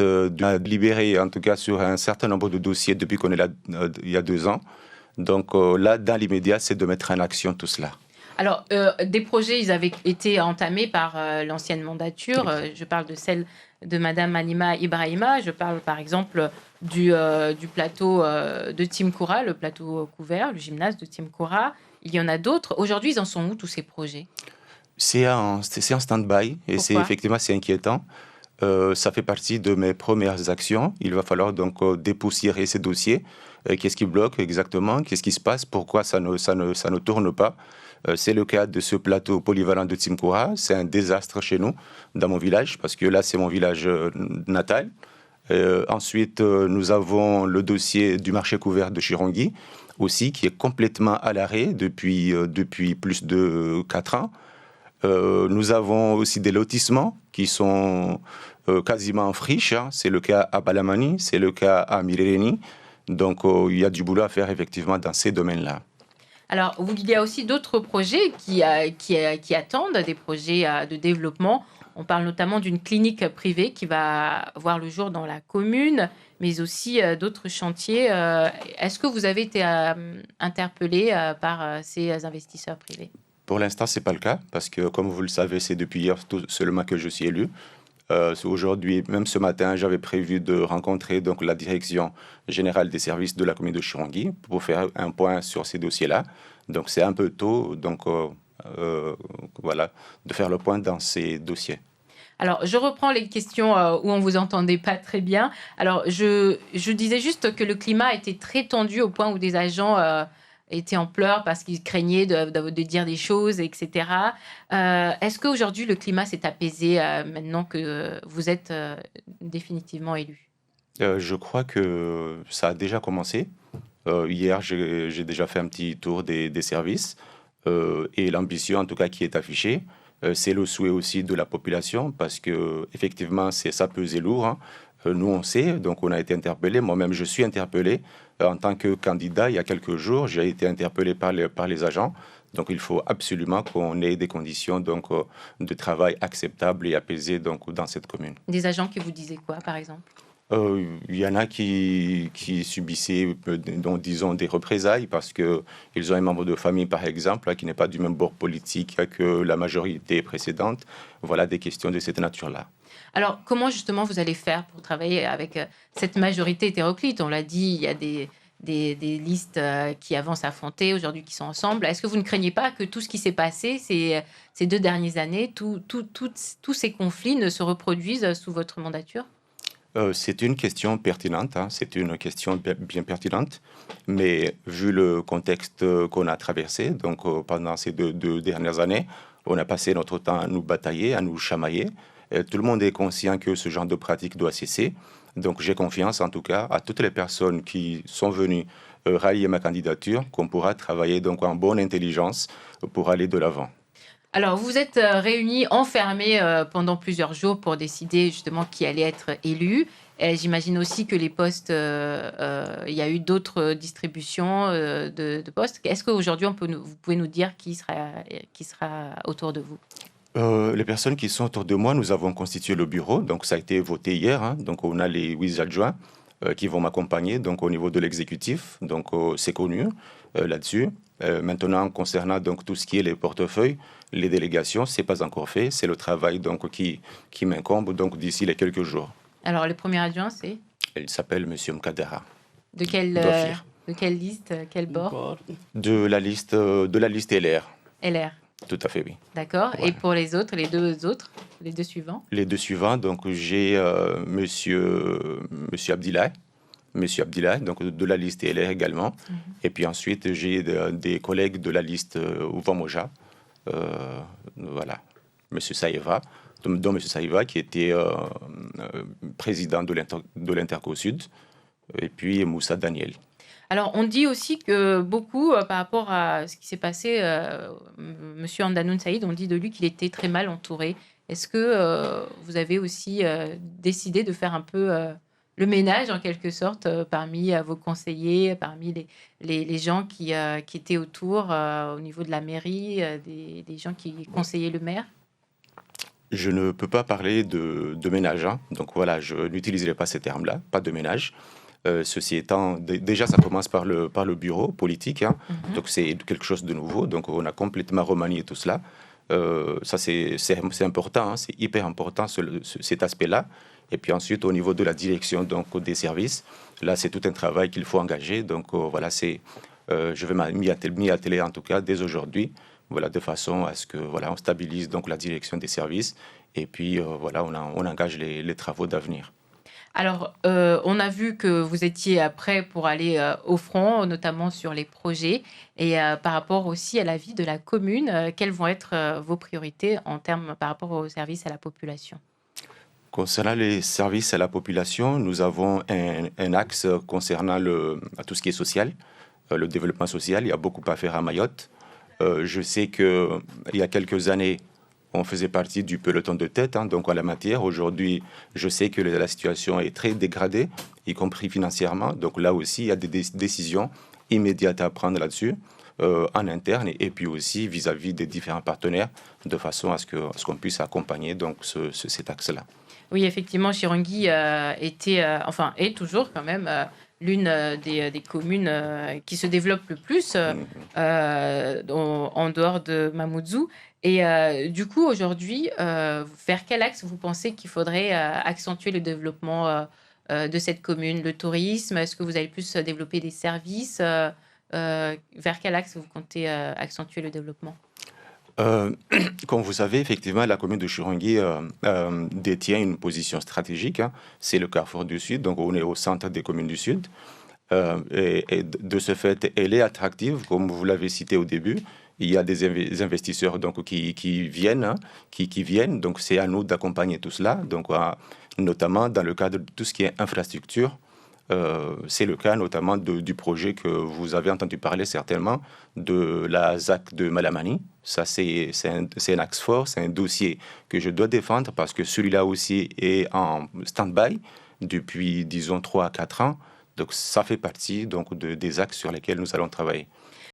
libéré, en tout cas, sur un certain nombre de dossiers depuis qu'on est là il y a 2 ans. Donc là, dans l'immédiat, c'est de mettre en action tout cela. Alors, des projets, ils avaient été entamés par l'ancienne mandature. Je parle de celle de Madame Halima Ibrahima. Je parle, par exemple, du plateau de Timkoura, le plateau couvert, le gymnase de Timkoura. Il y en a d'autres. Aujourd'hui, ils en sont où, tous ces projets? C'est en stand-by et c'est inquiétant. Ça fait partie de mes premières actions. Il va falloir donc dépoussiérer ces dossiers. Qu'est-ce qui bloque exactement? Qu'est-ce qui se passe? Pourquoi ça ne tourne pas? C'est le cas de ce plateau polyvalent de Timkoura. C'est un désastre chez nous, dans mon village, parce que là, c'est mon village natal. Ensuite, nous avons le dossier du marché couvert de Chirongui, aussi, qui est complètement à l'arrêt depuis plus de 4 ans. Nous avons aussi des lotissements qui sont quasiment en friche. Hein. C'est le cas à Balamani, c'est le cas à Mirereni. Donc, il y a du boulot à faire effectivement dans ces domaines-là. Alors, il y a aussi d'autres projets qui attendent, des projets de développement. On parle notamment d'une clinique privée qui va voir le jour dans la commune, mais aussi d'autres chantiers. Est-ce que vous avez été interpellé par ces investisseurs privés? Pour l'instant, ce n'est pas le cas, parce que, comme vous le savez, c'est depuis hier seulement que je suis élu. Aujourd'hui, même ce matin, j'avais prévu de rencontrer donc, la direction générale des services de la commune de Chirongui pour faire un point sur ces dossiers-là. Donc, c'est un peu tôt, donc voilà, de faire le point dans ces dossiers. Alors, je reprends les questions où on ne vous entendait pas très bien. Alors, je disais juste que le climat était très tendu au point où des agents étaient en pleurs parce qu'ils craignaient de dire des choses, etc. Est-ce qu'aujourd'hui, le climat s'est apaisé maintenant que vous êtes définitivement élu? Je crois que ça a déjà commencé. Hier, j'ai déjà fait un petit tour des services et l'ambition, en tout cas, qui est affichée, c'est le souhait aussi de la population parce que effectivement, ça pesait lourd. Hein. Nous, on sait, donc on a été interpellé. Moi-même, je suis interpellé en tant que candidat. Il y a quelques jours, j'ai été interpellé par les agents. Donc, il faut absolument qu'on ait des conditions donc, de travail acceptables et apaisées donc, dans cette commune. Des agents qui vous disaient quoi, par exemple? Il y en a qui subissaient, disons, des représailles parce qu'ils ont un membre de famille, par exemple, qui n'est pas du même bord politique que la majorité précédente. Voilà des questions de cette nature-là. Alors, comment justement vous allez faire pour travailler avec cette majorité hétéroclite? On l'a dit, il y a des listes qui avancent affrontées aujourd'hui, qui sont ensemble. Est-ce que vous ne craignez pas que tout ce qui s'est passé ces 2 dernières années, tous ces conflits ne se reproduisent sous votre mandature? C'est une question pertinente, hein, c'est une question bien pertinente, mais vu le contexte qu'on a traversé, donc pendant ces deux dernières années, on a passé notre temps à nous batailler, à nous chamailler. Tout le monde est conscient que ce genre de pratique doit cesser. Donc j'ai confiance en tout cas à toutes les personnes qui sont venues rallier ma candidature, qu'on pourra travailler donc en bonne intelligence pour aller de l'avant. Alors, vous êtes réunis, enfermés pendant plusieurs jours pour décider justement qui allait être élu. Et j'imagine aussi que les postes, il y a eu d'autres distributions de postes. Est-ce qu'aujourd'hui, vous pouvez nous dire qui sera autour de vous? Les personnes qui sont autour de moi, nous avons constitué le bureau, donc ça a été voté hier. Hein, donc on a les 8 adjoints qui vont m'accompagner donc au niveau de l'exécutif, donc c'est connu là-dessus. Maintenant, concernant donc tout ce qui est les portefeuilles, les délégations, c'est pas encore fait, c'est le travail donc qui m'incombe donc d'ici les quelques jours. Alors, le premier adjoint, c'est? Il s'appelle Monsieur Mkadera. De quelle liste, quel bord? De la liste LR. LR. Tout à fait, oui. D'accord. Ouais. Et pour les autres, les deux suivants? Les deux suivants, donc j'ai Monsieur Abdillahi. Monsieur Abdillahi, donc de la liste LR également. Et puis ensuite, j'ai des collègues de la liste Ouvamoja. Voilà. Monsieur Saïva, dont Monsieur Saïva, qui était président de l'Interco Sud. Et puis Moussa Daniel. Alors, on dit aussi que beaucoup, par rapport à ce qui s'est passé, Monsieur Andanoun Saïd, on dit de lui qu'il était très mal entouré. Est-ce que vous avez aussi décidé de faire un peu le ménage, en quelque sorte, parmi vos conseillers, parmi les gens qui étaient autour, au niveau de la mairie, des gens qui conseillaient le maire? Je ne peux pas parler de ménage, hein. Donc voilà, je n'utiliserai pas ces termes-là, pas de ménage. Ceci étant, déjà ça commence par le bureau politique, hein. Donc c'est quelque chose de nouveau, donc on a complètement remanié tout cela. Ça c'est important, hein. C'est hyper important cet aspect-là. Et puis ensuite au niveau de la direction donc, des services, là c'est tout un travail qu'il faut engager. Donc voilà, je vais m'y atteler en tout cas dès aujourd'hui. Voilà, de façon à ce que voilà, on stabilise donc la direction des services et puis voilà, on engage les travaux d'avenir. Alors, on a vu que vous étiez prêt pour aller au front, notamment sur les projets, et par rapport aussi à la vie de la commune, quelles vont être vos priorités en termes par rapport aux services à la population? Concernant les services à la population, nous avons un axe concernant tout ce qui est social, le développement social. Il y a beaucoup à faire à Mayotte. Je sais qu'il y a quelques années, on faisait partie du peloton de tête, hein, donc en la matière. Aujourd'hui, je sais que la situation est très dégradée, y compris financièrement. Donc là aussi, il y a des décisions immédiates à prendre là-dessus, en interne, et puis aussi vis-à-vis des différents partenaires, de façon à ce qu'on puisse accompagner donc cet axe-là. Oui, effectivement, Chirangui était, enfin, est toujours quand même l'une des communes qui se développe le plus en dehors de Mamoudzou. Et du coup, aujourd'hui, vers quel axe vous pensez qu'il faudrait accentuer le développement de cette commune? Le tourisme? Est-ce que vous allez plus développer des services? Vers quel axe vous comptez accentuer le développement? Euh, Comme vous savez, effectivement, la commune de Chirangui détient une position stratégique, hein. C'est le carrefour du Sud, donc on est au centre des communes du Sud. Et de ce fait, elle est attractive, comme vous l'avez cité au début. Il y a des investisseurs donc, qui viennent, hein, qui viennent. Donc, c'est à nous d'accompagner tout cela. Donc, notamment dans le cadre de tout ce qui est infrastructure. C'est le cas notamment du projet que vous avez entendu parler certainement de la ZAC de Malamani. Ça, c'est un axe fort, c'est un dossier que je dois défendre parce que celui-là aussi est en stand-by depuis, disons, 3 à 4 ans. Donc, ça fait partie donc, des axes sur lesquels nous allons travailler.